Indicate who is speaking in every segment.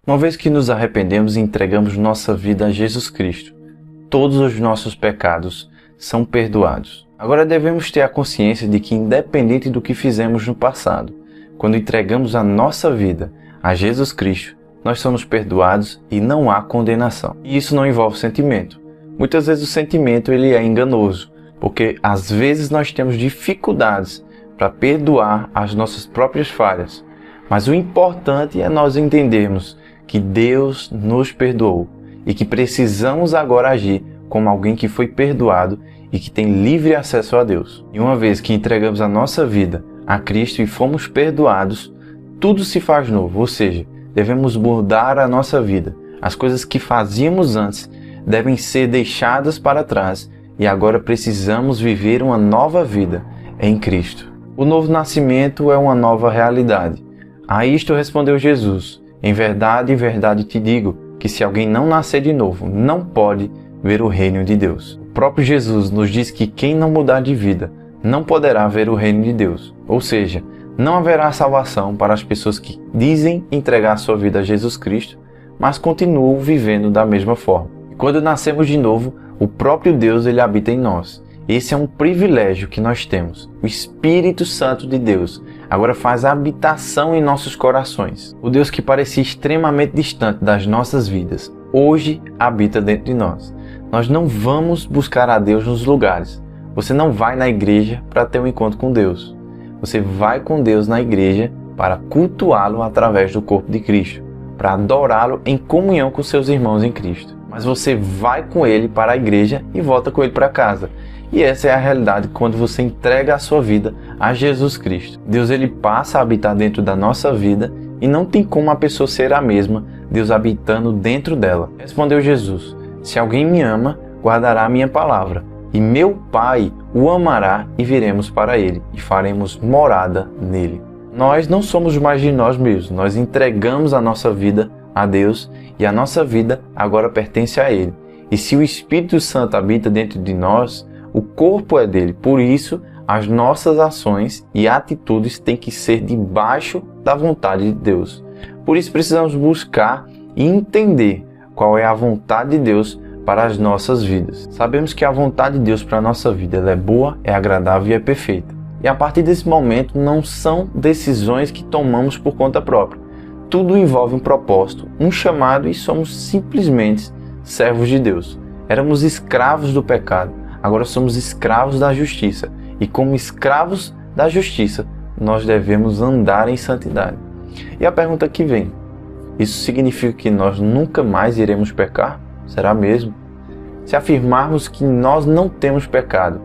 Speaker 1: Uma vez que nos arrependemos e entregamos nossa vida a Jesus Cristo, todos os nossos pecados são perdoados. Agora devemos ter a consciência de que, independente do que fizemos no passado, quando entregamos a nossa vida a Jesus Cristo, nós somos perdoados e não há condenação. E isso não envolve sentimento. Muitas vezes o sentimento ele é enganoso, porque às vezes nós temos dificuldades para perdoar as nossas próprias falhas. Mas o importante é nós entendermos que Deus nos perdoou e que precisamos agora agir como alguém que foi perdoado e que tem livre acesso a Deus. E uma vez que entregamos a nossa vida a Cristo e fomos perdoados, tudo se faz novo, ou seja, devemos mudar a nossa vida. As coisas que fazíamos antes devem ser deixadas para trás e agora precisamos viver uma nova vida em Cristo. O novo nascimento é uma nova realidade. A isto respondeu Jesus: em verdade te digo, que se alguém não nascer de novo, não pode ver o reino de Deus. O próprio Jesus nos diz que quem não mudar de vida não poderá ver o reino de Deus. Ou seja, não haverá salvação para as pessoas que dizem entregar sua vida a Jesus Cristo, mas continuam vivendo da mesma forma. E quando nascemos de novo, o próprio Deus ele habita em nós. Esse é um privilégio que nós temos. O Espírito Santo de Deus agora faz habitação em nossos corações. O Deus que parecia extremamente distante das nossas vidas, hoje habita dentro de nós. Nós não vamos buscar a Deus nos lugares. Você não vai na igreja para ter um encontro com Deus. Você vai com Deus na igreja para cultuá-lo através do corpo de Cristo, para adorá-lo em comunhão com seus irmãos em Cristo. Mas você vai com Ele para a igreja e volta com Ele para casa. E essa é a realidade quando você entrega a sua vida a Jesus Cristo. Deus ele passa a habitar dentro da nossa vida e não tem como a pessoa ser a mesma, Deus habitando dentro dela. Respondeu Jesus: se alguém me ama, guardará a minha palavra, e meu Pai o amará e viremos para ele e faremos morada nele. Nós não somos mais de nós mesmos, nós entregamos a nossa vida a Deus e a nossa vida agora pertence a Ele. E se o Espírito Santo habita dentro de nós, o corpo é dele, por isso as nossas ações e atitudes têm que ser debaixo da vontade de Deus. Por isso precisamos buscar e entender qual é a vontade de Deus para as nossas vidas. Sabemos que a vontade de Deus para a nossa vida ela é boa, é agradável e é perfeita. E a partir desse momento não são decisões que tomamos por conta própria. Tudo envolve um propósito, um chamado e somos simplesmente servos de Deus. Éramos escravos do pecado. Agora somos escravos da justiça. E como escravos da justiça, nós devemos andar em santidade. E a pergunta que vem: isso significa que nós nunca mais iremos pecar? Será mesmo? Se afirmarmos que nós não temos pecado,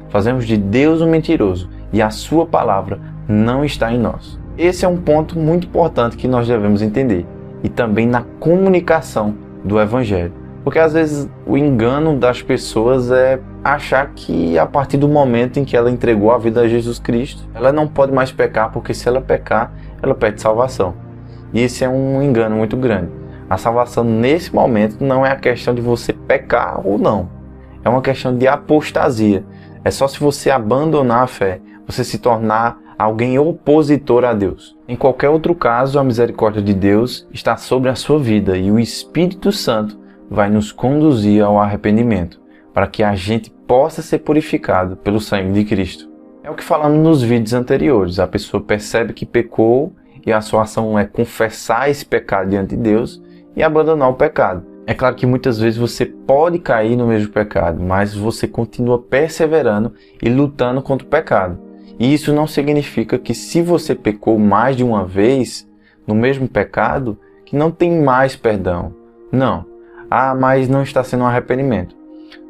Speaker 1: fazemos de Deus um mentiroso e a sua palavra não está em nós. Esse é um ponto muito importante que nós devemos entender. E também na comunicação do Evangelho. Porque às vezes o engano das pessoas é achar que a partir do momento em que ela entregou a vida a Jesus Cristo, ela não pode mais pecar, porque se ela pecar, ela perde salvação. E esse é um engano muito grande. A salvação nesse momento não é a questão de você pecar ou não. É uma questão de apostasia. É só se você abandonar a fé, você se tornar alguém opositor a Deus. Em qualquer outro caso, a misericórdia de Deus está sobre a sua vida e o Espírito Santo vai nos conduzir ao arrependimento, para que a gente possa ser purificado pelo sangue de Cristo. É o que falamos nos vídeos anteriores. A pessoa percebe que pecou e a sua ação é confessar esse pecado diante de Deus e abandonar o pecado. É claro que muitas vezes você pode cair no mesmo pecado, mas você continua perseverando e lutando contra o pecado. E isso não significa que se você pecou mais de uma vez no mesmo pecado, que não tem mais perdão. Não. Mas não está sendo um arrependimento.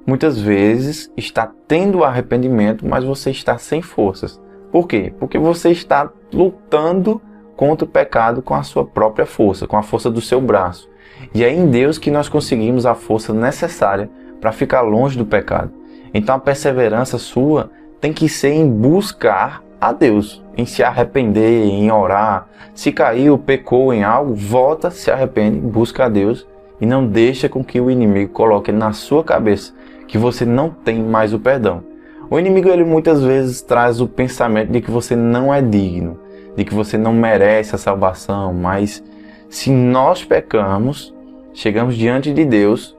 Speaker 1: Muitas vezes está tendo arrependimento, mas você está sem forças. Por quê? Porque você está lutando contra o pecado com a sua própria força, com a força do seu braço. E é em Deus que nós conseguimos a força necessária para ficar longe do pecado. Então a perseverança sua tem que ser em buscar a Deus, em se arrepender, em orar. Se caiu, pecou em algo, volta, se arrepende, busca a Deus e não deixa com que o inimigo coloque na sua cabeça que você não tem mais o perdão. O inimigo ele muitas vezes traz o pensamento de que você não é digno, de que você não merece a salvação, mas Se nós pecamos, chegamos diante de Deus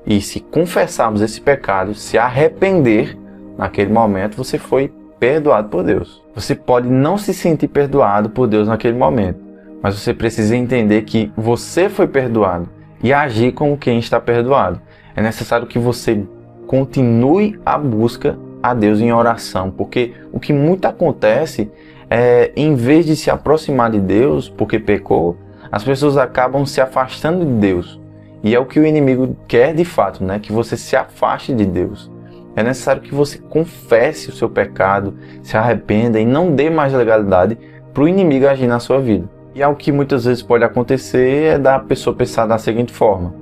Speaker 1: e se confessarmos esse pecado, se arrepender, naquele momento você foi perdoado por Deus. Você pode não se sentir perdoado por Deus naquele momento, mas você precisa entender que você foi perdoado e agir como quem está perdoado. É necessário que você continue a busca a Deus em oração, porque o que muito acontece é, em vez de se aproximar de Deus porque pecou, as pessoas acabam se afastando de Deus. E é o que o inimigo quer de fato, né? Que você se afaste de Deus. É necessário que você confesse o seu pecado, se arrependa e não dê mais legalidade para o inimigo agir na sua vida. E algo que muitas vezes pode acontecer é da pessoa pensar da seguinte forma: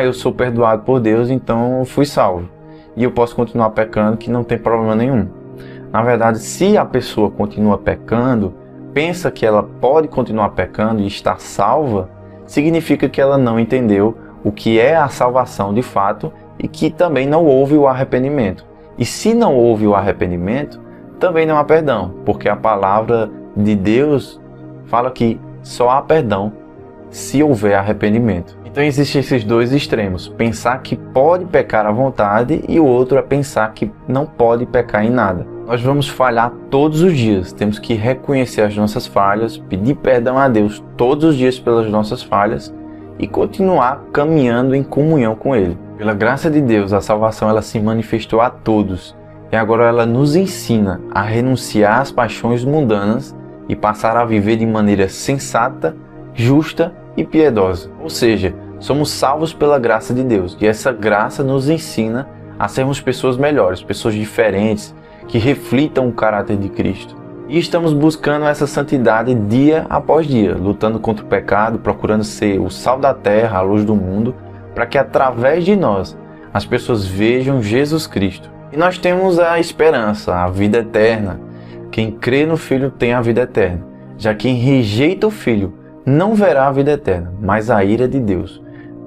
Speaker 1: eu sou perdoado por Deus, então eu fui salvo. E eu posso continuar pecando que não tem problema nenhum. Na verdade, se a pessoa continua pecando, pensa que ela pode continuar pecando e está salva, significa que ela não entendeu o que é a salvação de fato e que também não houve o arrependimento. E se não houve o arrependimento, também não há perdão, porque a palavra de Deus fala que só há perdão se houver arrependimento. Então existem esses dois extremos, pensar que pode pecar à vontade e o outro é pensar que não pode pecar em nada. Nós vamos falhar todos os dias, temos que reconhecer as nossas falhas, pedir perdão a Deus todos os dias pelas nossas falhas e continuar caminhando em comunhão com Ele. Pela graça de Deus, a salvação ela se manifestou a todos e agora ela nos ensina a renunciar às paixões mundanas e passar a viver de maneira sensata, justa e piedosa. Ou seja, somos salvos pela graça de Deus e essa graça nos ensina a sermos pessoas melhores, pessoas diferentes, que reflitam o caráter de Cristo. E estamos buscando essa santidade dia após dia, lutando contra o pecado, procurando ser o sal da terra, a luz do mundo, para que através de nós as pessoas vejam Jesus Cristo. E nós temos a esperança, a vida eterna. Quem crê no Filho tem a vida eterna. Já quem rejeita o Filho não verá a vida eterna, mas a ira de Deus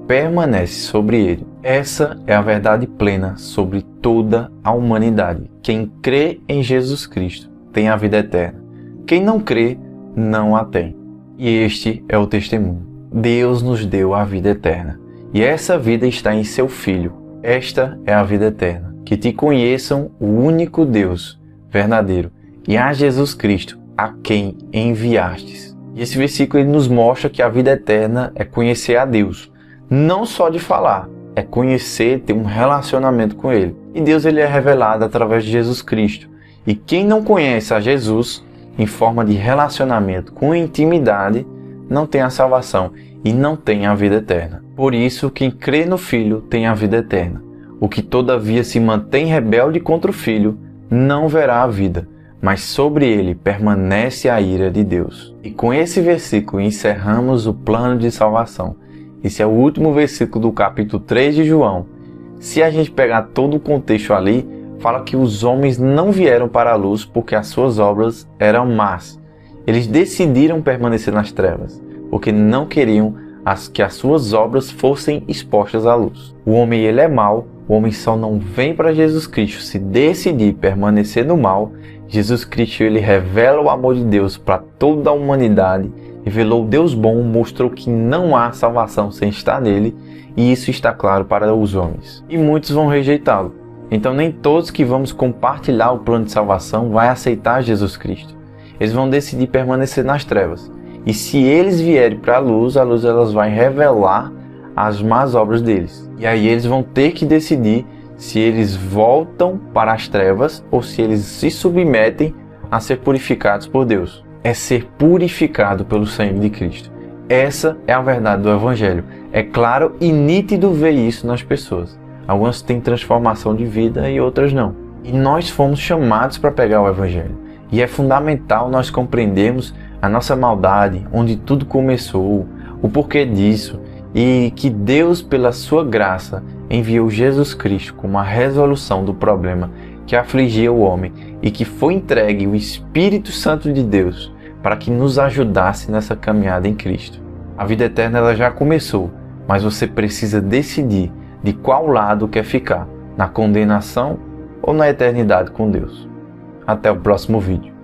Speaker 1: permanece sobre ele. Essa é a verdade plena sobre toda a humanidade. Quem crê em Jesus Cristo tem a vida eterna. Quem não crê, não a tem. E este é o testemunho. Deus nos deu a vida eterna. E essa vida está em seu Filho. Esta é a vida eterna. Que te conheçam o único Deus verdadeiro e a Jesus Cristo, a quem enviastes. E esse versículo ele nos mostra que a vida eterna é conhecer a Deus. Não só de falar, é conhecer, ter um relacionamento com Ele. E Deus ele é revelado através de Jesus Cristo. E quem não conhece a Jesus em forma de relacionamento com intimidade, não tem a salvação e não tem a vida eterna. Por isso, quem crê no Filho tem a vida eterna. O que todavia se mantém rebelde contra o Filho não verá a vida, mas sobre ele permanece a ira de Deus. E com esse versículo encerramos o plano de salvação. Esse é o último versículo do capítulo 3 de João. Se a gente pegar todo o contexto ali, fala que os homens não vieram para a luz porque as suas obras eram más. Eles decidiram permanecer nas trevas, porque não queriam que as suas obras fossem expostas à luz. O homem ele é mau, o homem só não vem para Jesus Cristo se decidir permanecer no mal. Jesus Cristo ele revela o amor de Deus para toda a humanidade, revelou Deus bom, mostrou que não há salvação sem estar nele, e isso está claro para os homens. E muitos vão rejeitá-lo. Então nem todos que vamos compartilhar o plano de salvação vai aceitar Jesus Cristo. Eles vão decidir permanecer nas trevas. E se eles vierem para a luz elas vai revelar as más obras deles. E aí eles vão ter que decidir se eles voltam para as trevas ou se eles se submetem a ser purificados por Deus. É ser purificado pelo sangue de Cristo. Essa é a verdade do Evangelho. É claro e nítido ver isso nas pessoas. Algumas têm transformação de vida e outras não. E nós fomos chamados para pegar o Evangelho. E é fundamental nós compreendermos a nossa maldade, onde tudo começou, o porquê disso, e que Deus, pela sua graça, enviou Jesus Cristo como a resolução do problema que afligia o homem e que foi entregue o Espírito Santo de Deus para que nos ajudasse nessa caminhada em Cristo. A vida eterna ela já começou, mas você precisa decidir de qual lado quer ficar, na condenação ou na eternidade com Deus. Até o próximo vídeo.